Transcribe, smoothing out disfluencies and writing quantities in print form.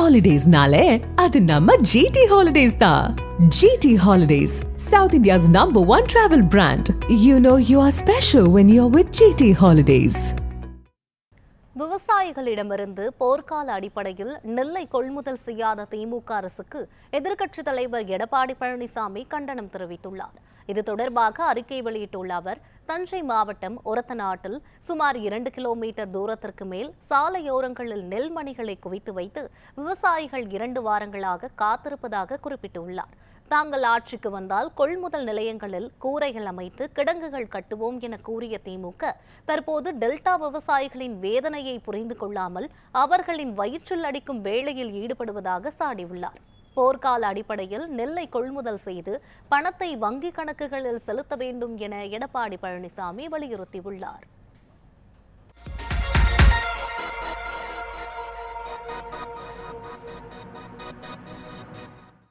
ஹாலிடேஸ்னாலே அது நம்ம ஜிடி ஹாலிடேஸ் தான். GT holidays, South India's #1 travel brand. You know you are special when you're with GT Holidays. விவசாயிகளிடமிருந்து போர்க்கால அடிப்படையில் நெல்லை கொள்முதல் செய்யாத திமுக அரசுக்கு எதிர்க்கட்சித் தலைவர் எடப்பாடி பழனிசாமி கண்டனம் தெரிவித்துள்ளார். இது தொடர்பாக அறிக்கை வெளியிட்டுள்ள அவர், தஞ்சை மாவட்டம் ஒரத்தநாட்டில் சுமார் 2 கிலோமீட்டர் தூரத்திற்கு மேல் சாலையோரங்களில் நெல்மணிகளை குவித்து வைத்து விவசாயிகள் 2 வாரங்களாக காத்திருப்பதாக குறிப்பிட்டுள்ளார். தாங்கள் ஆட்சிக்கு வந்தால் கொள்முதல் நிலையங்களில் கூரைகள் அமைத்து கிடங்குகள் கட்டுவோம் என கூறிய திமுக தற்போது டெல்டா விவசாயிகளின் வேதனையை புரிந்து கொள்ளாமல் அவர்களின் வயிற்றில் அடிக்கும் வேளையில் ஈடுபடுவதாக சாடியுள்ளார். போர்க்கால அடிப்படையில் நெல்லை கொள்முதல் செய்து பணத்தை வங்கி கணக்குகளில் செலுத்த வேண்டும் என எடப்பாடி பழனிசாமி வலியுறுத்தியுள்ளார்.